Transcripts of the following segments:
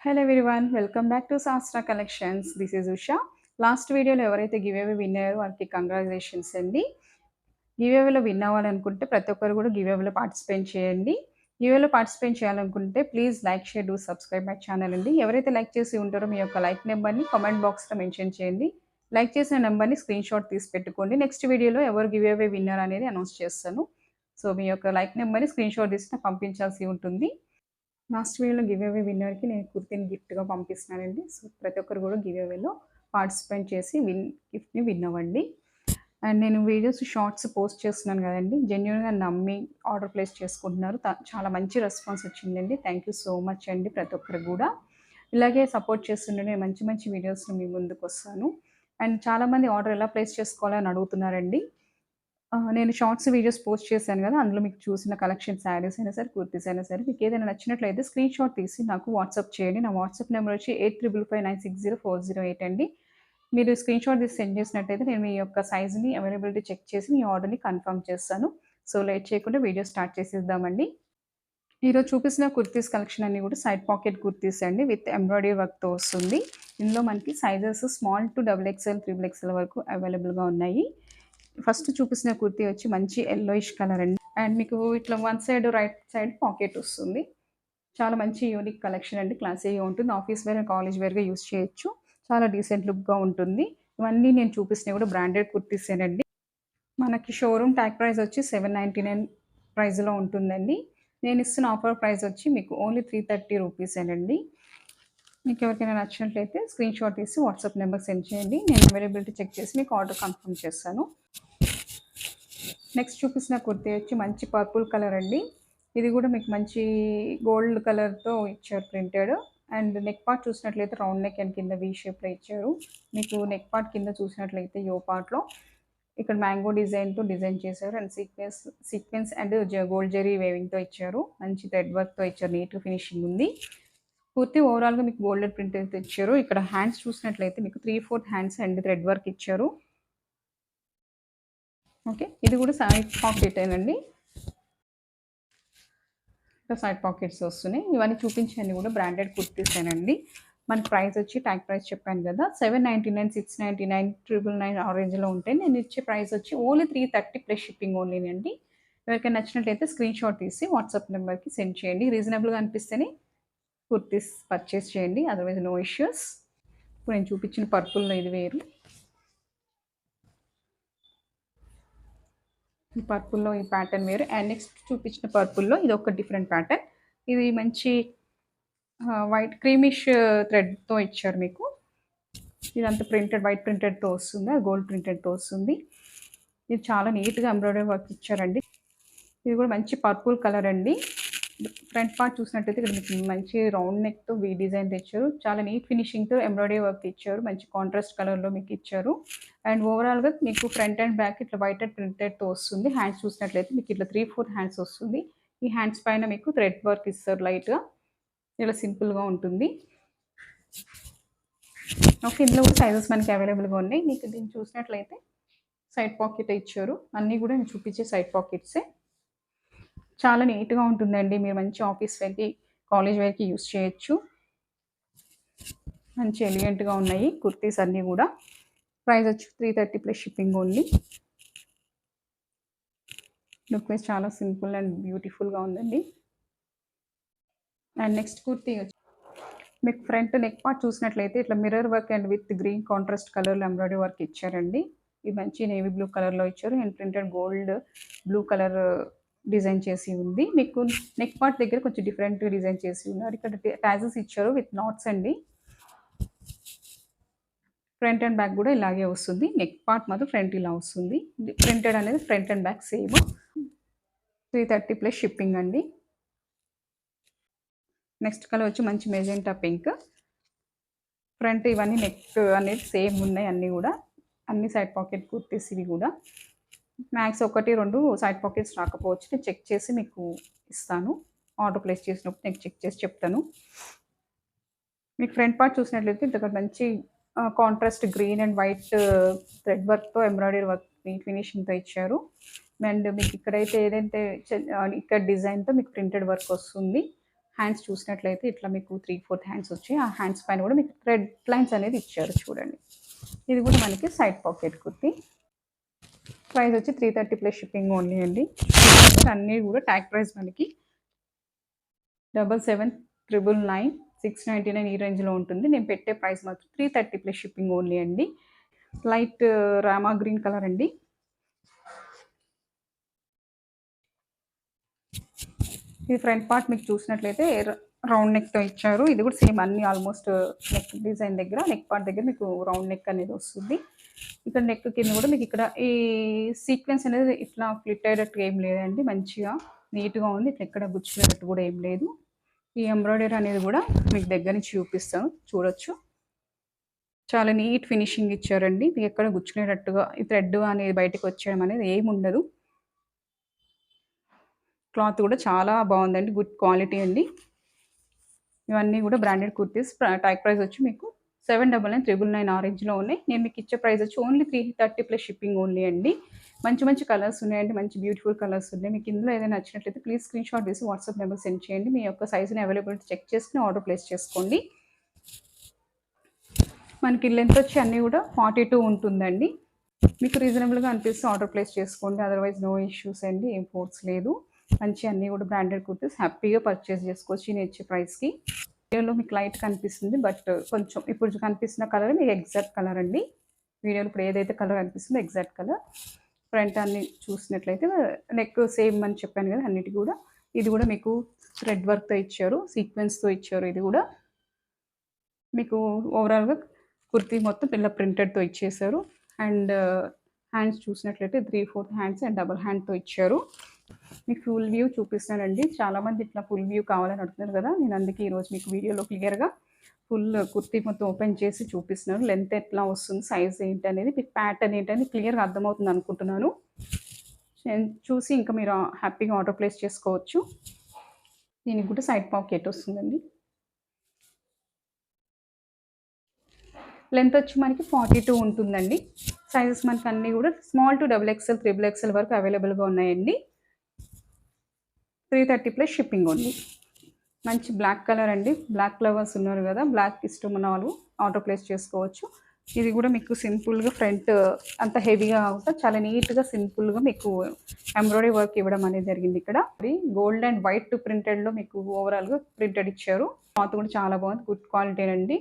Hello everyone. Welcome back to Shastra collections. This is Usha. Last వీడియోలో ఎవరైతే give away win అయ్యారో వారికి కంగ్రాచులేషన్స్ అండి. గివ్ అవేలో విన్ అవ్వాలనుకుంటే ప్రతి ఒక్కరు కూడా గివ్ అవేలో పార్టిసిపేట్ చేయండి. గివ్ అవేలో పార్టిసిపేట్ చేయాలనుకుంటే please like, share, do subscribe my channel అండి. ఎవరైతే లైక్ చేసి ఉంటారో మీ యొక్క లైక్ నెంబర్‌ని కామెంట్ బాక్స్‌లో మెన్షన్ చేయండి. లైక్ చేసిన నెంబర్‌ని స్క్రీన్‌షాట్ తీసి పెట్టుకోండి. నెక్స్ట్ వీడియోలో ఎవరు గివ్ అవే విన్నర్ అనేది అనౌన్స్ చేస్తాను. సో, మీ యొక్క లైక్ నెంబర్‌ని స్క్రీన్‌షాట్ తీసి నాకు పంపించాల్సి ఉంటుంది. లాస్ట్ వీడియోలో గివ్ అవే విన్నర్‌కి నేను కుర్తీని గిఫ్ట్‌గా పంపిస్తున్నానండి. సో, ప్రతి ఒక్కరు కూడా గివ్ అవేలో పార్టిసిపేట్ చేసి గిఫ్ట్‌ని విన్ అవ్వండి. అండ్ నేను వీడియోస్, షార్ట్స్ పోస్ట్ చేస్తున్నాను కదండీ! జెన్యూన్‌గా నమ్మి ఆర్డర్ ప్లేస్ చేసుకుంటున్నారు. చాలా మంచి రెస్పాన్స్ వచ్చిందండి. థ్యాంక్ యూ సో మచ్ అండి ప్రతి ఒక్కరికి గూడా. ఇలాగే సపోర్ట్ చేస్తుంటే మంచి మంచి వీడియోస్‌తో మీ ముందుకొస్తాను. అండ్ చాలామంది ఆర్డర్ ఎలా ప్లేస్ చేసుకోవాలో అని అడుగుతున్నారండి. నేను షార్ట్స్ వీడియోస్ పోస్ట్ చేశాను గదా! అందులో మీకు చూసిన కలెక్షన్ శారీస్ అయినా సరే, కుర్తీస్ అయినా సరే మీకేదైనా నచ్చినట్లయితే స్క్రీన్‌షాట్ తీసి నాకు వాట్సాప్ చేయండి. నా వాట్సాప్ నెంబర్ వచ్చి 8555960408 అండి. మీరు స్క్రీన్‌షాట్ తీసి సెండ్ చేసినట్టయితే నేను మీ యొక్క సైజ్‌ని అవైలబిలిటీ చెక్ చేసి మీ ఆర్డర్‌ని కన్ఫర్మ్ చేస్తాను. సో, లేట్ చేయకుండా వీడియో స్టార్ట్ చేసేద్దామండి. ఈరోజు చూపిస్తున్న కుర్తీస్ కలెక్షన్ అన్నీ కూడా సైడ్ పాకెట్ కుర్తీస్ అండి విత్ ఎంబ్రాయిడరీ వర్క్‌తో వస్తుంది. ఇందులో మనకి sizes small to double XL, triple XL వరకు అవైలబుల్‌గా ఉన్నాయి. ఫస్ట్ చూపిస్తున్న కుర్తీ వచ్చి మంచి యెల్లోయిష్ కలర్ అండి. అండ్ మీకు ఇట్లా one side right side pocket వస్తుంది. చాలా మంచి యూనిక్ కలెక్షన్ అండి. క్లాసీగా ఉంటుంది. ఆఫీస్ వేర్, కాలేజ్ వేర్‌గా యూజ్ చేయొచ్చు. చాలా డీసెంట్ లుక్‌గా ఉంటుంది. ఇవన్నీ నేను చూపిస్తున్నవి కూడా బ్రాండెడ్ కుర్తీసేనండి. మనకి షోరూమ్ ట్యాగ్ ప్రైస్ వచ్చి 799 ప్రైస్‌లో ఉంటుందండి. నేను ఇస్తున్న ఆఫర్ ప్రైస్ వచ్చి మీకు ఓన్లీ 330 రూపీసేనండి. మీకు ఎవరికైనా నచ్చినట్లయితే స్క్రీన్‌షాట్ తీసి వాట్సాప్ నెంబర్‌కి సెండ్ చేయండి. నేను అవైలబిలిటీ చెక్ చేసి మీకు ఆర్డర్ కన్ఫర్మ్ చేస్తాను. నెక్స్ట్ చూపిస్తున్న కుర్తీ వచ్చి మంచి పర్పుల్ కలర్ అండి. ఇది కూడా మీకు మంచి గోల్డ్ కలర్‌తో ఇచ్చారు ప్రింటెడ్. అండ్ నెక్ పార్ట్ చూసినట్లయితే రౌండ్ నెక్ అండ్ కింద వి షేప్‌లో ఇచ్చారు. మీకు నెక్ పార్ట్ కింద చూసినట్లయితే యో పార్ట్‌లో ఇక్కడ మ్యాంగో డిజైన్‌తో డిజైన్ చేశారు. And sequence and gold zari వేవింగ్‌తో ఇచ్చారు. మంచి థ్రెడ్ వర్క్‌తో ఇచ్చారు. నీట్ ఫినిషింగ్ ఉంది. పూర్తి ఓవరాల్‌గా మీకు గోల్డెన్ ప్రింట్ అయితే ఇచ్చారు. ఇక్కడ హ్యాండ్స్ చూసినట్లయితే మీకు 3/4 హ్యాండ్స్ అండ్ థ్రెడ్ వర్క్ ఇచ్చారు. ఓకే. ఇది కూడా సైడ్ పాకెటేనండి. సైడ్ పాకెట్స్ వస్తున్నాయి. ఇవన్నీ చూపించేవన్నీ కూడా బ్రాండెడ్ కుర్తీసేనండి. మనకి ప్రైస్ వచ్చి ట్యాగ్ ప్రైస్ చెప్పాను కదా! 799, 699, 999 ఆ రేంజ్‌లో ఉంటాయి. నేను ఇచ్చే ప్రైస్ వచ్చి ఓన్లీ 330 ప్లస్ షిప్పింగ్ ఓన్లీనండి. ఎవరికైనా నచ్చినట్లయితే స్క్రీన్‌షాట్ తీసి వాట్సాప్ నెంబర్‌కి సెండ్ చేయండి. రీజనబుల్‌గా అనిపిస్తేనే కుర్తీస్ పర్చేస్ చేయండి. Otherwise no issues. ఇప్పుడు నేను చూపించిన పర్పుల్‌లో ఇది వేరు. ఈ పర్పుల్‌లో ఈ ప్యాటర్న్ వేరు. అండ్ నెక్స్ట్ చూపించిన పర్పుల్‌లో ఇదొక డిఫరెంట్ ప్యాటర్న్. ఇది మంచి వైట్ క్రీమిష్ థ్రెడ్‌తో ఇచ్చారు మీకు. ఇదంతా ప్రింటెడ్ వైట్ ప్రింటెడ్‌తో వస్తుంది. అది గోల్డ్ ప్రింటెడ్‌తో వస్తుంది. ఇది చాలా నీట్‌గా ఎంబ్రాయిడరీ వర్క్ ఇచ్చారండి. ఇది కూడా మంచి పర్పుల్ కలర్ అండి. ఫ్రంట్ పార్ట్ చూసినట్టయితే ఇక్కడ మీకు మంచి రౌండ్ నెక్‌తో వి డిజైన్ తెచ్చారు. చాలా నీట్ ఫినిషింగ్‌తో ఎంబ్రాయిడరీ వర్క్ ఇచ్చారు. మంచి కాంట్రాస్ట్ కలర్‌లో మీకు ఇచ్చారు. అండ్ ఓవరాల్‌గా మీకు ఫ్రంట్ అండ్ బ్యాక్ ఇట్లా వైట్ అండ్ ప్రింటెడ్‌తో వస్తుంది. హ్యాండ్స్ చూసినట్లయితే మీకు ఇట్లా 3/4 హ్యాండ్స్ వస్తుంది. ఈ హ్యాండ్స్ పైన మీకు థ్రెడ్ వర్క్ ఇస్తారు లైట్‌గా. ఇలా సింపుల్‌గా ఉంటుంది. ఓకే. ఇందులో కూడా సైజెస్ మనకి అవైలబుల్‌గా ఉన్నాయి. మీకు దీన్ని చూసినట్లయితే సైడ్ పాకెట్ ఇచ్చారు. అన్నీ కూడా నేను చూపించే సైడ్ పాకెట్సే. చాలా నీట్‌గా ఉంటుందండి. మీరు మంచి ఆఫీస్ వేర్‌కి, కాలేజ్ వేర్‌కి యూజ్ చేయొచ్చు. మంచి ఎలిగెంట్‌గా ఉన్నాయి కుర్తీస్ అన్నీ గూడా. ప్రైస్ వచ్చి 330 plus shipping only. Look wise చాలా సింపుల్ అండ్ బ్యూటిఫుల్‌గా ఉందండి. అండ్ నెక్స్ట్ కుర్తీ వచ్చి మీకు ఫ్రంట్ నెక్ పార్ట్ చూసినట్లయితే ఇట్లా mirror work and with green contrast కలర్‌లో ఎంబ్రాయిడరీ వర్క్ ఇచ్చారండి. ఇది మంచి నేవీ బ్లూ కలర్‌లో ఇచ్చారు. And printed gold, blue colour design చేసి ఉంది. మీకు నెక్ పార్ట్ దగ్గర కొంచెం డిఫరెంట్ డిజైన్ చేసి ఉన్నారు. ఇక్కడ టాజెస్ ఇచ్చారు విత్ నాట్స్ అండి. ఫ్రంట్ అండ్ బ్యాక్ కూడా ఇలాగే వస్తుంది. నెక్ పార్ట్ మాత్రం ఫ్రంట్ ఇలా వస్తుంది. ప్రింటెడ్ అనేది front and back same. 330 plus shipping అండి. నెక్స్ట్ కలర్ వచ్చి మంచి మెజెంటా పింక్. ఫ్రంట్ ఇవన్నీ నెక్ అనేది సేమ్ ఉన్నాయి అన్నీ గూడా. అన్ని సైడ్ పాకెట్ కుర్తీస్ ఇవి గూడా. మ్యాక్స్ 1, 2 సైడ్ పాకెట్స్ రాకపోవచ్చు. నేను చెక్ చేసి మీకు ఇస్తాను. ఆర్డర్ ప్లేస్ చేసినప్పుడు నేను చెక్ చేసి చెప్తాను. మీకు ఫ్రంట్ పార్ట్ చూసినట్లయితే ఇక్కడ మంచి contrast green and white thread వర్క్‌తో ఎంబ్రాయిడరీ వర్క్ ఫినిషింగ్‌తో ఇచ్చారు. అండ్ మీకు ఇక్కడైతే ఏదైతే ఇక్కడ డిజైన్‌తో మీకు ప్రింటెడ్ వర్క్ వస్తుంది. హ్యాండ్స్ చూసినట్లయితే ఇట్లా మీకు 3/4 హ్యాండ్స్ వచ్చాయి. ఆ హ్యాండ్స్ పైన కూడా మీకు థ్రెడ్ లైన్స్ అనేది ఇచ్చారు చూడండి. ఇది కూడా మనకి సైడ్ పాకెట్ కుర్తీ. ప్రైస్ వచ్చి 330 ప్లస్ షిప్పింగ్ ఓన్లీ అండి. అన్నీ కూడా ట్యాగ్ ప్రైస్ మనకి 7799, 699 ఈ రేంజ్లో ఉంటుంది. నేను పెట్టే ప్రైస్ మాత్రం 330 ప్లస్ షిప్పింగ్ ఓన్లీ అండి. లైట్ రామా గ్రీన్ కలర్ అండి. ఇది ఫ్రంట్ పార్ట్ మీకు చూసినట్లయితే రౌండ్ నెక్తో ఇచ్చారు. ఇది కూడా సేమ్ అన్ని ఆల్మోస్ట్ నెక్ డిజైన్ దగ్గర నెక్ పార్ట్ దగ్గర మీకు రౌండ్ నెక్ అనేది వస్తుంది. ఇక్కడ నెక్ కింద కూడా మీకు ఇక్కడ ఈ సీక్వెన్స్ అనేది ఇట్లా ఫ్లిట్ అయ్యేటట్టు ఏం లేదండి. మంచిగా నీట్గా ఉంది. ఇట్లా ఎక్కడ గుచ్చుకునేటట్టు కూడా ఏం లేదు. ఈ ఎంబ్రాయిడరీ అనేది కూడా మీకు దగ్గర నుంచి చూపిస్తాను, చూడొచ్చు. చాలా నీట్ ఫినిషింగ్ ఇచ్చారండి. మీకు ఎక్కడ గుచ్చుకునేటట్టుగా ఈ థ్రెడ్ అనేది బయటకు వచ్చేయడం అనేది ఏమి ఉండదు. క్లాత్ కూడా చాలా బాగుందండి. గుడ్ క్వాలిటీ అండి. ఇవన్నీ కూడా బ్రాండెడ్ కుర్తీస్. ట్యాగ్ ప్రైస్ వచ్చి మీకు 799 ఆరెంజ్లో ఉన్నాయి. నేను మీకు ఇచ్చే ప్రైస్ వచ్చి ఓన్లీ 330 ప్లస్ షిప్పింగ్ ఓన్లీ అండి. మంచి మంచి కలర్స్ ఉన్నాయండి. మంచి బ్యూటిఫుల్ కలర్స్ ఉన్నాయి. మీకు ఇందులో ఏదైనా నచ్చినట్లయితే ప్లీజ్ స్క్రీన్ షాట్ తీసి వాట్సాప్ నెంబర్ సెండ్ చేయండి. మీ యొక్క సైజుని అవైలబిలిటీ చెక్ చేసుకుని ఆర్డర్ ప్లేస్ చేసుకోండి. మనకి లెంత్ వచ్చి అన్నీ కూడా 42 ఉంటుందండి. మీకు రీజనబుల్గా అనిపిస్తే ఆర్డర్ ప్లేస్ చేసుకోండి. అదర్వైజ్ నో ఇష్యూస్ అండి. ఏం ఫోర్స్ లేదు. మంచి అన్నీ కూడా బ్రాండెడ్ కుర్తీస్ హ్యాపీగా పర్చేస్ చేసుకోవచ్చు నేను ఇచ్చే ప్రైస్కి. వీడియోలో మీకు లైట్ కనిపిస్తుంది, బట్ కొంచెం ఇప్పుడు కనిపిస్తున్న కలర్ మీకు ఎగ్జాక్ట్ కలర్ అండి. వీడియోలో ఇప్పుడు ఏదైతే కలర్ కనిపిస్తుందో ఎగ్జాక్ట్ కలర్. ఫ్రంట్ అన్ని చూసినట్లయితే నెక్ సేమ్ అని చెప్పాను కదా అన్నిటి కూడా. ఇది కూడా మీకు థ్రెడ్ వర్క్తో ఇచ్చారు, సీక్వెన్స్తో ఇచ్చారు. ఇది కూడా మీకు ఓవరాల్గా కుర్తీ మొత్తం పిల్ల ప్రింటెడ్తో ఇచ్చేసారు. అండ్ హ్యాండ్స్ చూసినట్లయితే 3/4 హ్యాండ్స్ అండ్ డబుల్ హ్యాండ్తో ఇచ్చారు. మీకు ఫుల్ వ్యూ చూపిస్తానండి. చాలామంది ఇట్లా ఫుల్ వ్యూ కావాలని అడుగుతున్నారు కదా, నేను అందుకే ఈరోజు మీకు వీడియోలో క్లియర్గా ఫుల్ కుర్తీ మొత్తం ఓపెన్ చేసి చూపిస్తున్నాను. లెంత్ ఎట్లా వస్తుంది, సైజ్ ఏంటి అనేది, మీకు ప్యాటర్న్ ఏంటని క్లియర్గా అర్థమవుతుంది అనుకుంటున్నాను. చూసి ఇంకా మీరు హ్యాపీగా ఆర్డర్ ప్లేస్ చేసుకోవచ్చు. దీనికి కూడా సైడ్ పాకెట్ వస్తుందండి. లెంత్ వచ్చి మనకి 42 ఉంటుందండి. సైజెస్ మనకి అన్నీ కూడా స్మాల్ టు XXL, XXL వరకు అవైలబుల్గా ఉన్నాయండి. 330 ప్లస్ షిప్పింగ్ ఉంది. మంచి బ్లాక్ కలర్ అండి. బ్లాక్ లవర్స్ ఉన్నారు కదా, బ్లాక్ ఇష్టం ఉన్న వాళ్ళు ఆర్డర్ ప్లేస్ చేసుకోవచ్చు. ఇది కూడా మీకు సింపుల్గా ఫ్రంట్ అంత హెవీగా కాకుండా చాలా నీట్గా సింపుల్గా మీకు ఎంబ్రాయిడరీ వర్క్ ఇవ్వడం అనేది జరిగింది. ఇక్కడ గోల్డ్ అండ్ వైట్ ప్రింటెడ్లో మీకు ఓవరాల్గా ప్రింటెడ్ ఇచ్చారు. క్లాత్ కూడా చాలా బాగుంది. గుడ్ క్వాలిటీ అండి.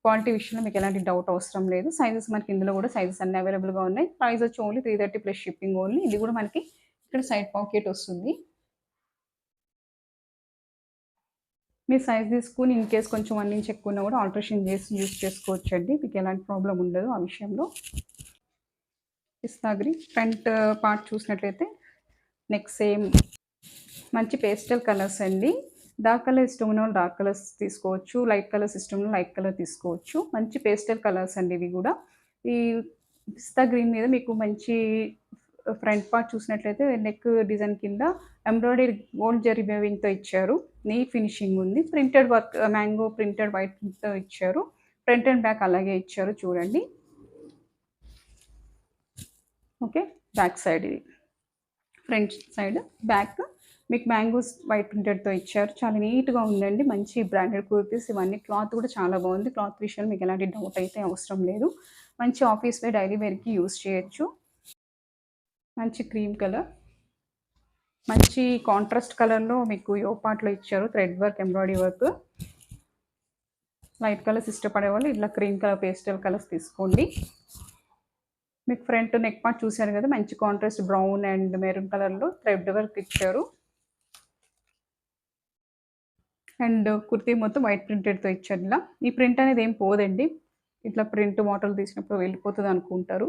క్వాలిటీ విషయంలో మీకు ఎలాంటి డౌట్ అవసరం లేదు. సైజెస్ మనకి ఇందులో కూడా సైజెస్ అన్ని అవైలబుల్గా ఉన్నాయి. ప్రైస్ వచ్చి ఓన్లీ 330 ప్లస్ షిప్పింగ్ ఓన్లీ. ఇది కూడా మనకి ఇక్కడ సైడ్ పాకెట్ వస్తుంది. మీరు సైజ్ తీసుకుని ఇన్ కేస్ కొంచెం 1 ఇంచ్ ఎక్కువ ఉన్నా కూడా ఆల్టరేషన్ చేసి యూజ్ చేసుకోవచ్చు అండి. మీకు ఎలాంటి ప్రాబ్లం ఉండదు ఆ విషయంలో. పిస్తా గ్రీన్ ఫ్రంట్ పార్ట్ చూసినట్లయితే నెక్ సేమ్ మంచి పేస్టల్ కలర్స్ అండి. డార్క్ కలర్ ఇష్టం ఉన్న వాళ్ళు డార్క్ కలర్స్ తీసుకోవచ్చు. లైట్ కలర్స్ ఇష్టం ఉన్న లైట్ కలర్ తీసుకోవచ్చు. మంచి పేస్టల్ కలర్స్ అండి ఇవి కూడా. ఈ పిస్తా గ్రీన్ మీద మీకు మంచి ఫ్రంట్ పార్ట్ చూసినట్లయితే నెక్ డిజైన్ కింద ఎంబ్రాయిడరీ గోల్డ్ జరీ వేవింగ్తో ఇచ్చారు. నీట్ ఫినిషింగ్ ఉంది. ప్రింటెడ్ వర్క్ మ్యాంగో ప్రింటెడ్ వైట్తో ఇచ్చారు. ఫ్రంట్ అండ్ బ్యాక్ అలాగే ఇచ్చారు చూడండి. ఓకే, బ్యాక్ సైడ్ ఇది ఫ్రంట్ సైడ్, బ్యాక్ మీకు మ్యాంగోస్ వైట్ ప్రింటెడ్తో ఇచ్చారు. చాలా నీట్గా ఉందండి. మంచి బ్రాండెడ్ కుర్తీస్ ఇవన్నీ. క్లాత్ కూడా చాలా బాగుంది. క్లాత్ విషయంలో మీకు ఎలాంటి డౌట్ అయితే అవసరం లేదు. మంచి ఆఫీస్ వేర్, డైలీ వేర్కి యూజ్ చేయొచ్చు. మంచి క్రీమ్ కలర్, మంచి కాంట్రాస్ట్ కలర్లో మీకు యోపాట్లో ఇచ్చారు. Thread work, embroidery work. Light colours ఇష్టపడే వాళ్ళు ఇట్లా క్రీమ్ కలర్, పేస్టల్ కలర్స్ తీసుకోండి. మీకు ఫ్రంట్ నెక్ పార్ట్ చూశారు కదా, మంచి కాంట్రాస్ట్ బ్రౌన్ అండ్ మెరూన్ కలర్లో థ్రెడ్ వర్క్ ఇచ్చారు. అండ్ కుర్తీ మొత్తం వైట్ ప్రింటెడ్తో ఇచ్చారు. ఇలా ఈ ప్రింట్ అనేది ఏం పోదండి. ఇట్లా ప్రింట్ మోడల్ తీసినప్పుడు వెళ్ళిపోతుంది అనుకుంటారు.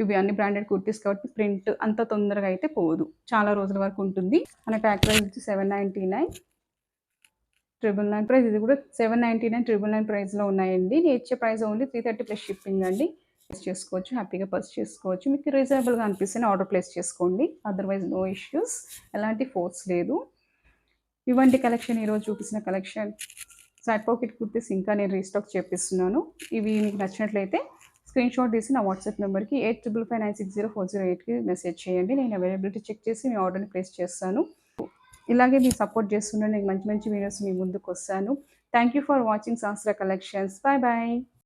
ఇవి అన్ని బ్రాండెడ్ కుర్తీస్ కాబట్టి ప్రింట్ అంత తొందరగా అయితే పోదు, చాలా రోజుల వరకు ఉంటుంది. మన ట్యాగ్ ప్రైస్ వచ్చి 799, 999 ప్రైస్. ఇది కూడా 799, 999 ప్రైస్లో ఉన్నాయండి. నేను ఇచ్చే ప్రైస్ ఓన్లీ 330 ప్లస్ షిప్పింగ్ అండి. చేసుకోవచ్చు, హ్యాపీగా పర్చేస్ చేసుకోవచ్చు. మీకు రీజనబుల్గా అనిపిస్తేనే ఆర్డర్ ప్లేస్ చేసుకోండి. అదర్వైజ్ నో ఇష్యూస్, ఎలాంటి ఫోర్స్ లేదు. ఇవంటి కలెక్షన్ ఈరోజు చూపించిన కలెక్షన్. సైడ్ పాకెట్ కుర్తీస్ ఇంకా నేను రీస్టాక్ చేపిస్తున్నాను. ఇవి మీకు నచ్చినట్లయితే స్క్రీన్ షాట్ తీసి నా వాట్సాప్ నెంబర్కి 8559604008కి మెసేజ్ చేయండి. నేను అవైలబిలిటీ చెక్ చేసి మీ ఆర్డర్ని ప్లేస్ చేస్తాను. ఇలాగే మీరు సపోర్ట్ చేస్తుండండి. నేను మంచి మంచి వీడియోస్ మీ ముందుకొస్తాను. Thank you for watching Shastra collections. Bye bye.